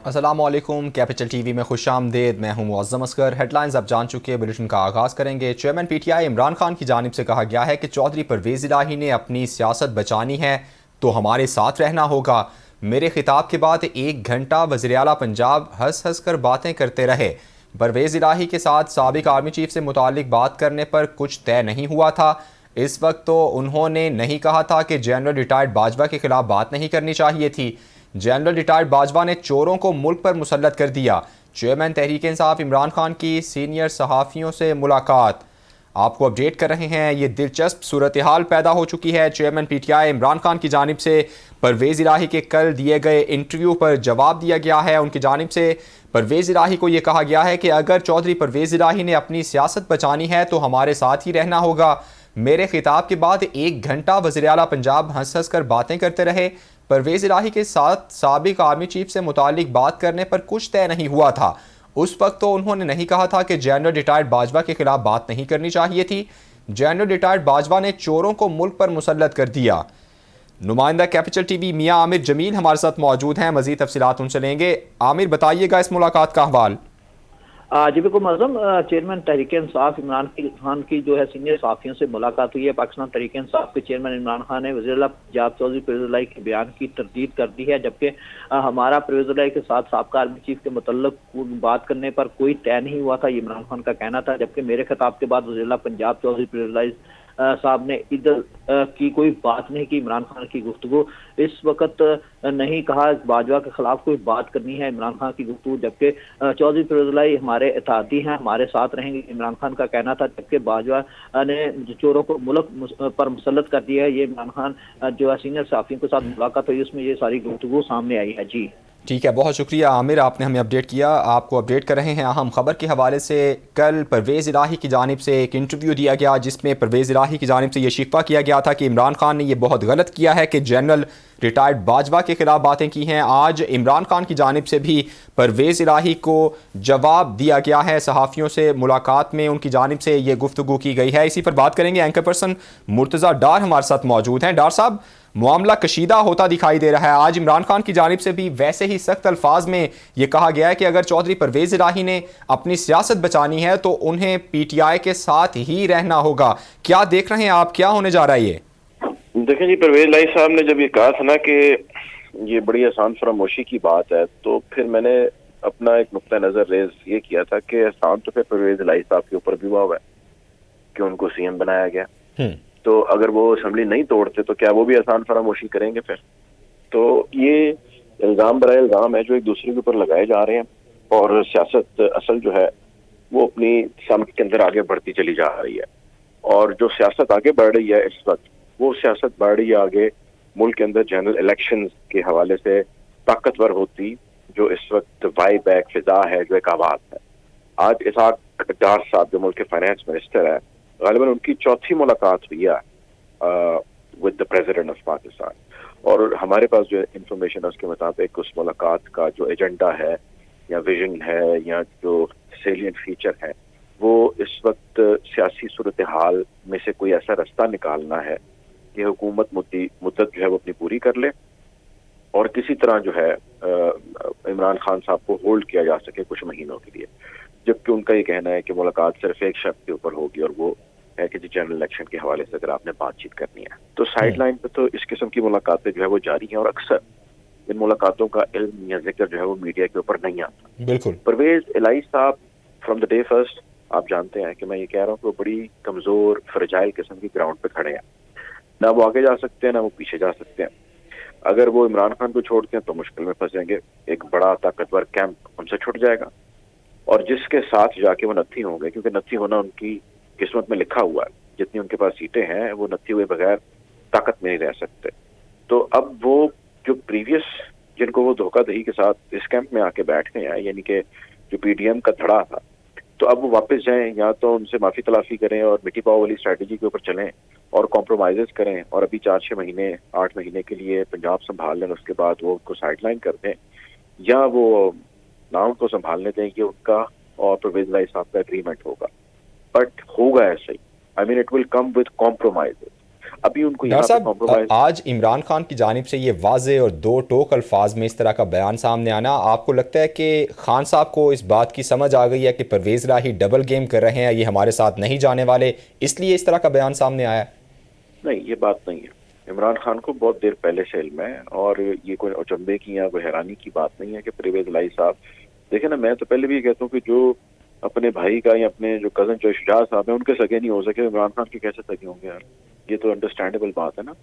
السلام علیکم، capital T V میں خوش آمدید۔ میں ہوں معظم اصغر۔ ہیڈ لائنز اب جان چکے، بلیٹن کا آغاز کریں گے۔ Chairman P T I Imran Khan کی جانب سے کہا گیا ہے کہ چودھری پرویز الہی نے اپنی سیاست بچانی ہے تو ہمارے ساتھ رہنا ہوگا۔ میرے خطاب کے بعد 1 گھنٹہ وزیر اعلیٰ پنجاب ہنس ہنس کر باتیں کرتے رہے۔ پرویز الہی کے ساتھ سابق آرمی چیف سے متعلق بات کرنے پر کچھ طے نہیں ہوا تھا۔ اس وقت تو انہوں نے نہیں کہا تھا کہ جنرل ریٹائرڈ باجوہ کے خلاف بات نہیں کرنی چاہیے تھی۔ جنرل ریٹائرڈ باجوہ نے چوروں کو ملک پر مسلط کر دیا۔ چیئرمین تحریک انصاف عمران خان کی سینئر صحافیوں سے ملاقات۔ آپ کو اپڈیٹ کر رہے ہیں۔ یہ دلچسپ صورتحال پیدا ہو چکی ہے۔ Chairman P T I Imran Khan کی جانب سے پرویز الہی کے کل دیے گئے انٹرویو پر جواب دیا گیا ہے۔ ان کی جانب سے پرویز الہی کو یہ کہا گیا ہے کہ اگر چودھری پرویز الہی نے اپنی سیاست بچانی ہے تو ہمارے ساتھ ہی رہنا ہوگا۔ میرے خطاب کے بعد 1 گھنٹہ وزیر اعلیٰ پنجاب ہنس ہنس کر باتیں کرتے رہے۔ پرویز الہی کے ساتھ سابق آرمی چیف سے متعلق بات کرنے پر کچھ طے نہیں ہوا تھا۔ اس وقت تو انہوں نے نہیں کہا تھا کہ جنرل ریٹائرڈ باجوہ کے خلاف بات نہیں کرنی چاہیے تھی۔ جنرل ریٹائرڈ باجوہ نے چوروں کو ملک پر مسلط کر دیا۔ نمائندہ کیپٹل ٹی وی میاں عامر جمیل ہمارے ساتھ موجود ہیں، مزید تفصیلات ان سے لیں گے۔ عامر، بتائیے گا اس ملاقات کا احوال۔ جی بالکل معظم، چیئرمین تحریک انصاف عمران خان کی جو ہے سینئر صحافیوں سے ملاقات ہوئی ہے۔ پاکستان تحریک انصاف کے چیئرمین عمران خان نے وزیر اعلیٰ پنجاب چودھری پرویز الہی کے بیان کی تردید کر دی ہے، جبکہ ہمارا پرویز الہی کے ساتھ سابقہ آرمی چیف کے متعلق بات کرنے پر کوئی طے نہیں ہوا تھا، یہ عمران خان کا کہنا تھا۔ جبکہ میرے خطاب کے بعد وزیر اعلیٰ پنجاب چودھری پرویز الہی صاحب نے ادھر کی کوئی بات نہیں کی۔ عمران خان کی گفتگو اس وقت نہیں کہا باجوہ کے خلاف کوئی بات کرنی ہے عمران خان کی گفتگو، جبکہ چودھری پرویز الہی ہمارے اتحادی ہیں، ہمارے ساتھ رہیں گے، عمران خان کا کہنا تھا۔ جبکہ باجوہ نے چوروں کو ملک پر مسلط کر دیا ہے، یہ عمران خان جو ہے سینئر صحافیوں کے ساتھ ملاقات ہوئی، اس میں یہ ساری گفتگو سامنے آئی ہے۔ جی ٹھیک ہے، بہت شکریہ عامر، آپ نے ہمیں اپڈیٹ کیا۔ آپ کو اپڈیٹ کر رہے ہیں اہم خبر کے حوالے سے۔ کل پرویز الہی کی جانب سے ایک انٹرویو دیا گیا جس میں پرویز الہی کی جانب سے یہ شکوہ کیا گیا تھا کہ عمران خان نے یہ بہت غلط کیا ہے کہ جنرل ریٹائرڈ باجوہ کے خلاف باتیں کی ہیں۔ آج عمران خان کی جانب سے بھی پرویز الہی کو جواب دیا گیا ہے۔ صحافیوں سے ملاقات میں ان کی جانب سے یہ گفتگو کی گئی ہے۔ اسی پر بات کریں گے۔ اینکر پرسن مرتضیٰ ڈار ہمارے ساتھ موجود ہیں۔ ڈار صاحب، معاملہ کشیدہ ہوتا دکھائی دے رہا ہے۔ آج عمران خان کی جانب سے بھی ویسے ہی سخت الفاظ میں یہ کہا گیا ہے کہ اگر چودھری پرویز الہی نے اپنی سیاست بچانی ہے تو انہیں پی ٹی آئی کے ساتھ ہی رہنا ہوگا۔ کیا دیکھ رہے ہیں آپ، کیا ہونے جا رہا ہے یہ؟ دیکھیں جی، پرویز الہی صاحب نے جب یہ کہا تھا نا کہ یہ بڑی آسان فراموشی کی بات ہے، تو پھر میں نے اپنا ایک نقطہ نظر ریز یہ کیا تھا کہ آسان تو پھر پرویز الہی صاحب کے اوپر بھی ہوا ہے کہ ان کو سی ایم بنایا گیا، تو اگر وہ اسمبلی نہیں توڑتے تو کیا وہ بھی آسان فراموشی کریں گے پھر؟ تو یہ الزام برائے الزام ہے جو ایک دوسرے کے اوپر لگائے جا رہے ہیں، اور سیاست اصل جو ہے وہ اپنی سمت کے اندر آگے بڑھتی چلی جا رہی ہے، اور جو سیاست آگے بڑھ رہی ہے اس وقت، وہ سیاست بڑھ رہی ہے آگے ملک کے اندر جنرل الیکشنز کے حوالے سے طاقتور ہوتی، جو اس وقت وائی بیک فضا ہے، جو ایک آواز ہے۔ آج اسحاق ڈار صاحب جو ملک کے فائنانس منسٹر ہے، غالباً ان کی چوتھی ملاقات ہوئی ہے with the president of Pakistan, اور ہمارے پاس جو انفارمیشن ہے اس کے مطابق اس ملاقات کا جو ایجنڈا ہے یا ویژن ہے یا جو سیلینٹ فیچر ہے، وہ اس وقت سیاسی صورتحال میں سے کوئی ایسا رستہ نکالنا ہے کہ حکومت مدت جو ہے وہ اپنی پوری کر لے، اور کسی طرح جو ہے عمران خان صاحب کو ہولڈ کیا جا سکے کچھ مہینوں کے لیے، جبکہ ان کا یہ کہنا ہے کہ ملاقات صرف ایک شرط کے اوپر ہوگی، اور وہ ہے کہ جنرل الیکشن کے حوالے سے اگر آپ نے بات چیت کرنی ہے تو سائڈ لائن پہ تو اس قسم کی ملاقاتیں جو ہے وہ جاری ہیں، اور اکثر ان ملاقاتوں کا علم یا ذکر جو ہے وہ میڈیا کے اوپر نہیں آتا۔ بالکل۔ پرویز الہی صاحب فرام دا ڈے فرسٹ، آپ جانتے ہیں کہ میں یہ کہہ رہا ہوں کہ وہ بڑی کمزور فرجائل قسم کی گراؤنڈ پہ کھڑے ہیں، نہ وہ آگے جا سکتے ہیں نہ وہ پیچھے جا سکتے ہیں۔ اگر وہ عمران خان کو چھوڑتے ہیں تو مشکل میں پھنسیں گے، ایک بڑا طاقتور کیمپ ان سے چھٹ جائے گا، اور جس کے ساتھ جا کے وہ نتھی ہوں گے، کیونکہ نتھی ہونا ان کی قسمت میں لکھا ہوا ہے، جتنی ان کے پاس سیٹیں ہیں وہ نتھی ہوئے بغیر طاقت میں نہیں رہ سکتے۔ تو اب وہ جو پریویس جن کو وہ دھوکہ دہی کے ساتھ اس کیمپ میں آ کے بیٹھ گئے ہیں، یعنی کہ جو پی ڈی ایم کا دھڑا تھا، تو اب وہ واپس جائیں، یا تو ان سے معافی تلافی کریں اور مٹی پاؤ والی اسٹریٹجی کے اوپر چلیں اور کمپرومائزز کریں، اور ابھی 4-6 مہینے 8 مہینے کے لیے پنجاب سنبھال لیں، اس کے بعد وہ ان کو سائڈ لائن کر دیں، یا وہ نہ ان کو سنبھالنے دیں کہ ان کا اور پرویز الہی صاحب کا اگریمنٹ ہوگا، بٹ ہوگا ایسے ہی۔ I mean it will come with compromises. अभी उनको डॉक्टर यहाँ पे साहब, कॉम्प्रोमाइज। आज इमरान खान की जानिब से ये वाज़े और दो टोक अल्फाज में इस तरह का बयान सामने आना, आपको लगता है कि खान साहब को इस बात की समझ आ गई है कि परवेज़ इलाही डबल गेम कर रहे हैं, ये हमारे साथ नहीं जाने वाले, इसलिए इस तरह का बयान सामने आया है? नहीं, ये बात नहीं है। इमरान खान को बहुत देर पहले से इल्म है, और ये कोई अचंभे की या कोई हैरानी की बात नहीं है कि परवेज़ इलाही साहब, देखे ना, मैं तो पहले भी ये कहता हूँ कि जो अपने भाई का या अपने जो कजन जो शुजात साहब है उनके सगे नहीं हो सके, इमरान खान के कैसे सगे होंगे यार? ये तो अंडरस्टैंडेबल बात है ना।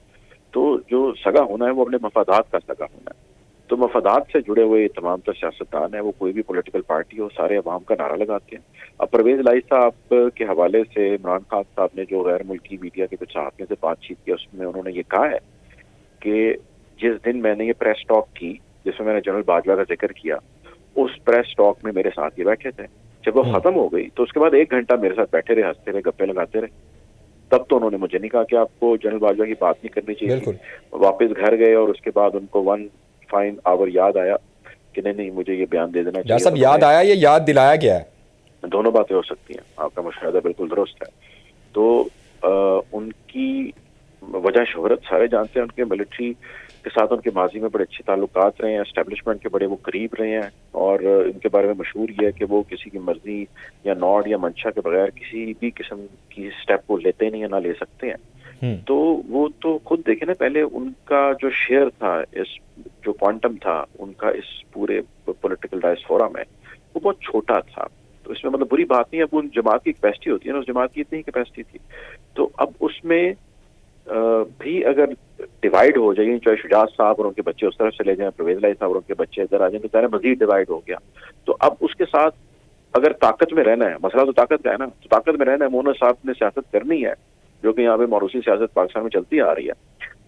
तो जो सगा होना है वो अपने मफादात का सगा होना है। तो मफादात से जुड़े हुए तमाम तो सियासतदान है, वो कोई भी पॉलिटिकल पार्टी हो, सारे अवाम का नारा लगाते हैं। अब परवेज़ इलाही साहब के हवाले से इमरान खान साहब ने जो गैर मुल्की मीडिया के कुछ सहाफ़ियों से बातचीत की, उसमें उन्होंने ये कहा है कि जिस दिन मैंने ये प्रेस टॉक की जिसमें मैंने जनरल बाजवा का जिक्र किया, उस प्रेस टॉक में मेरे साथ ये बैठे थे। जब वो खत्म हो गई तो उसके बाद 1 घंटा मेरे साथ बैठे रहे, हंसते रहे, गप्पे लगाते रहे। तब तो उन्होंने मुझे नहीं कहा कि आपको जनरल बाजवा की बात नहीं करनी चाहिए थी। वापस घर गए और उसके बाद उनको 1 फाइन आवर याद आया कि नहीं मुझे ये बयान दे देना चाहिए। डॉक्टर साहब, याद आया या याद दिलाया गया है? दोनों बातें हो सकती हैं, आपका मुशाहिदा बिल्कुल दुरुस्त है। तो उनकी वजह शोहरत सारे जानते हैं, उनके मिलिट्री के साथ उनके माजी में बड़े अच्छे ताल्लुकात रहे हैं, एस्टेब्लिशमेंट के बड़े वो करीब रहे हैं, और इनके बारे में मशहूर ये है कि वो किसी की मर्जी या नॉड या मंशा के बगैर किसी भी किस्म की स्टेप को लेते नहीं है, ना ले सकते हैं। तो वो तो खुद देखे ना, पहले उनका जो शेयर था, इस जो क्वांटम था उनका इस पूरे पॉलिटिकल डायस्पोरा में, वो बहुत छोटा था। तो इसमें मतलब बुरी बात नहीं है, अब उन जमात की कैपेसिटी होती है ना, उस जमात की इतनी कैपेसिटी थी। तो अब उसमें भी अगर डिवाइड हो जाए, चाहे शुजात साहब और उनके बच्चे उस तरफ चले जाएं, परवेज़ इलाही साहब और उनके बच्चे इधर आ जाएं, तो सारा मजीद डिवाइड हो गया। तो अब उसके साथ अगर ताकत में रहना है, मसला तो ताकत का है ना, तो ताकत में रहना है, मोनो साहब ने सियासत करनी है, जो कि यहाँ पे मौरूसी सियासत पाकिस्तान में चलती आ रही है,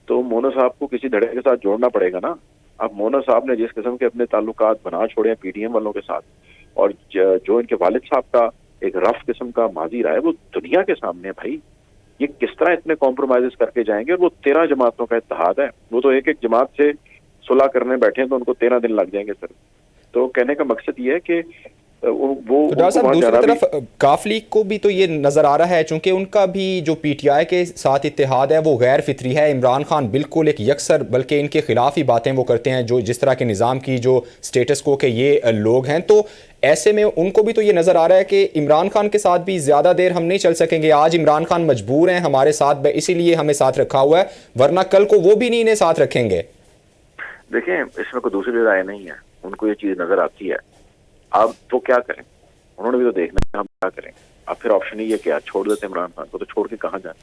तो मोनो साहब को किसी धड़े के साथ जोड़ना पड़ेगा ना। अब मोनो साहब ने जिस किस्म के अपने ताल्लुकात बना छोड़े हैं पीडीएम वालों के साथ, और जो इनके वालिद साहब का एक रफ किस्म का माजी रहा है, वो दुनिया के सामने है भाई। ये किस तरह इतने कॉम्प्रोमाइजेस करके जाएंगे? और वो 13 जमातों का इत्तेहाद है, वो तो एक एक जमात से सुलह करने बैठे हैं, तो उनको 13 दिन लग जाएंगे सर। तो कहने का मकसद ये है कि वो तो डॉक्टर साहब, दूसरी तरफ काफ लीग को भी तो ये नज़र आ रहा है, चूंकि उनका भी जो पीटीआई के साथ इत्तेहाद है वो गैर फितरी है। इमरान खान बिल्कुल एक यकसर, बल्कि इनके खिलाफ ही बातें वो करते हैं, जो जिस तरह के निज़ाम की जो स्टेटस को के ये लोग हैं। तो ऐसे में उनको भी तो ये नज़र आ रहा है कि इमरान खान के साथ भी ज़्यादा देर हम नहीं चल सकेंगे। आज इमरान खान मजबूर हैं हमारे साथ, इसीलिए हमें साथ रखा हुआ है, वरना कल को वो भी नहीं इन्हें साथ रखेंगे। देखें, इसमें कोई दूसरी राय नहीं है, उनको ये चीज़ नज़र आती है। अब वो क्या करें? उन्होंने भी तो देखना है, हम क्या करें? अब फिर ऑप्शन ही है क्या, छोड़ देते इमरान खान को? तो छोड़ के कहाँ जाए?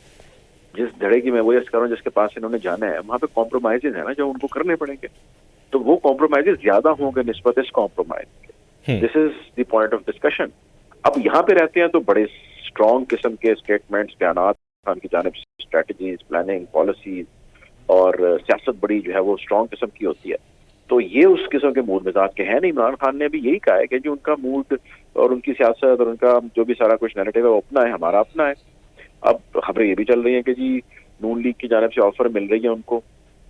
जिस धड़े की मैं वो अर्ज कर रहा हूँ, जिसके पास इन्होंने जाना है, वहाँ पे कॉम्प्रोमाइजेज है ना जो उनको करने पड़ेंगे, तो वो कॉम्प्रोमाइजेज ज्यादा होंगे निस्बत इस कॉम्प्रोमाइज के। This is the point of discussion. अब यहाँ पे रहते हैं तो बड़े स्ट्रॉन्ग किस्म के स्टेटमेंट्स, बयानात खान की जानिब से, स्ट्रेटजीज, प्लानिंग, पॉलिसीज और सियासत बड़ी जो है वो स्ट्रॉन्ग किस्म की होती है। तो ये उस किस्म के मूड मिजाज के हैं नहीं। इमरान खान ने भी यही कहा है कि जो उनका मूड और उनकी सियासत और उनका जो भी सारा कुछ नैरेटिव है वो अपना है, हमारा अपना है। अब खबरें ये भी चल रही हैं कि जी नून लीग की जानिब से ऑफर मिल रही है उनको,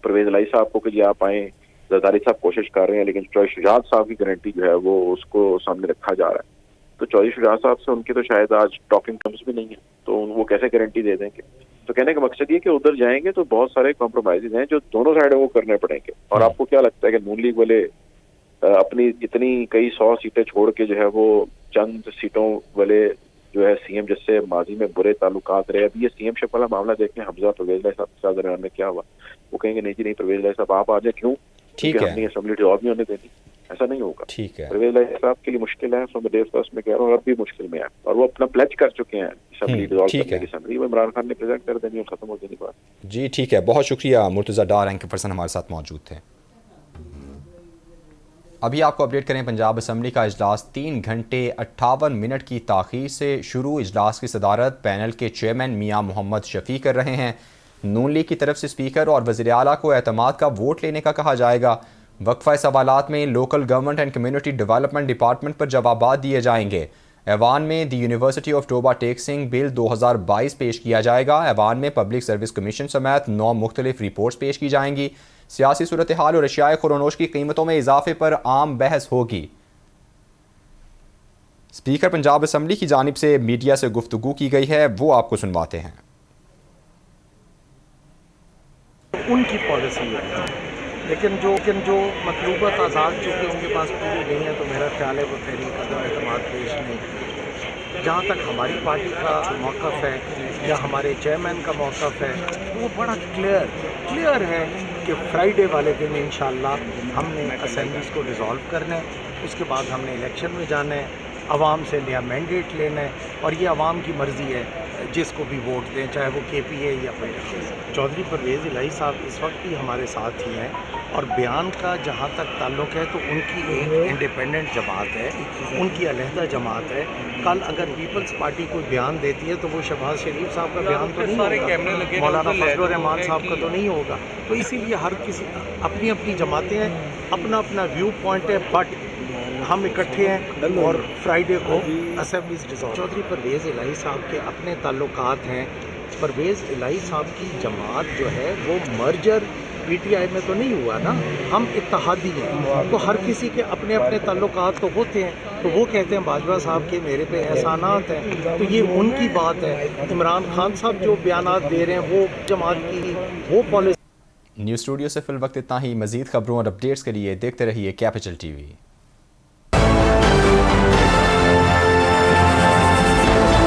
परवेज़ इलाही साहब को, कि जी आप आए। जरदारी साहब कोशिश कर रहे हैं, लेकिन चौधरी शुजात साहब की गारंटी जो है वो उसको सामने रखा जा रहा है। तो चौधरी शुजात साहब से उनके तो शायद आज टॉकिंग टर्म्स भी नहीं है, तो वो कैसे गारंटी दे देंगे? तो कहने का मकसद ये कि उधर जाएंगे तो बहुत सारे कॉम्प्रोमाइजेज हैं जो दोनों साइड वो करने पड़ेंगे। और आपको क्या लगता है कि नून लीग वाले अपनी इतनी कई 100 सीटें छोड़ के जो है वो चंद सीटों वाले जो है सीएम जिससे माजी में बुरे ताल्लुकात रहे, अभी ये सीएम शिप वाला मामला देखें, हमजा परवेज़ इलाही साहब के साथ दरमियान में क्या हुआ? वो कहेंगे नहीं जी नहीं, परवेज़ इलाही साहब आप आ जाए। क्यों? ठीक है, हमने असेंबली डिसॉल्व नहीं होने देनी, ऐसा नहीं होगा। ठीक है, परवेज़ इलाही साहब के लिए मुश्किल है, फ्रॉम द डे फर्स्ट में कह रहा हूँ, अब भी मुश्किल में है, और वो अपना प्लेज कर चुके हैं असेंबली डिसॉल्व करने की। असेंबली वो इमरान खान ने प्रेजेंट कर देनी और खत्म हो जाने बात। जी ठीक है, बहुत शुक्रिया। मुर्तज़ा डार एंकर पर्सन हमारे साथ मौजूद थे। अभी आपको अपडेट करें, पंजाब असम्बली का इजलास 3 घंटे 58 मिनट की ताख़ीर से शुरू। इजलास की सदारत पैनल के चेयरमैन मियां मोहम्मद शफी कर रहे हैं। नून लीग की तरफ से स्पीकर और वज़ीर आला को एतमाद का वोट लेने का कहा जाएगा। वक्फ़ा सवालात में local government and community development department पर जवाबात दिए जाएंगे। ऐवान में the university of Toba taxing bill 2022 पेश किया जाएगा। ऐवान में पब्लिक सर्विस कमीशन समेत 9 मुख्तलिफ रिपोर्ट्स पेश की जाएंगी। सियासी सूरत हाल और अशियाए खुरोनोश की कीमतों में इजाफे पर आम बहस होगी। स्पीकर पंजाब असम्बली की जानिब से मीडिया से गुफ्तगू की गई है, वो आपको सुनवाते हैं। उनकी पॉलिसी है। लेकिन जो मतलूबा तादाद चूँकि उनके पास पूरी नहीं है, तो मेरा ख्याल है वो तहरीक अदम एतमाद पेश नहीं करेगी। जहाँ तक हमारी पार्टी का मौक़िफ़ है या हमारे चेयरमैन का मौक़िफ़ है, वो बड़ा क्लियर है कि फ्राइडे वाले दिन इंशाअल्लाह हमने असेंबलीज़ को डिज़ोल्व करना है, उसके बाद हमने इलेक्शन में जाना है, आवाम से नया मैंडेट लेना है, और ये आवाम की मर्ज़ी है जिसको भी वोट दें, चाहे वो KPA या पंजाब। चौधरी परवेज़ इलाही साहब इस वक्त भी हमारे साथ ही हैं, और बयान का जहाँ तक ताल्लुक़ है तो उनकी एक इंडिपेंडेंट जमात है, उनकी अलहदा जमात है। कल अगर पीपल्स पार्टी कोई बयान देती है तो वो शहबाज शरीफ साहब का बयान तो नहीं होगा, मौलाना फजल रहमान साहब का तो नहीं होगा। तो इसीलिए हर किसी अपनी अपनी जमातें हैं, अपना अपना व्यू पॉइंट है, बट हम इकट्ठे हैं और फ्राइडे को असेंबलीज डिसॉल्व। चौधरी परवेज़ इलाही साहब के अपने ताल्लुकात हैं। परवेज़ इलाही साहब की जमात जो है वो मर्जर PTI में तो नहीं हुआ ना, हम इत्तेहादी हैं, तो हर किसी के अपने अपने ताल्लुकात तो होते हैं। तो वो कहते हैं बाजवा साहब के मेरे पे एहसानात हैं, तो ये उनकी बात है। इमरान खान साहब जो बयानात दे रहे हैं वो जमात की वो पॉलिसी। न्यूज़ स्टूडियो से फिल वक्त इतना ही। मज़ीद खबरों और अपडेट्स के लिए देखते रहिए कैपिटल TV।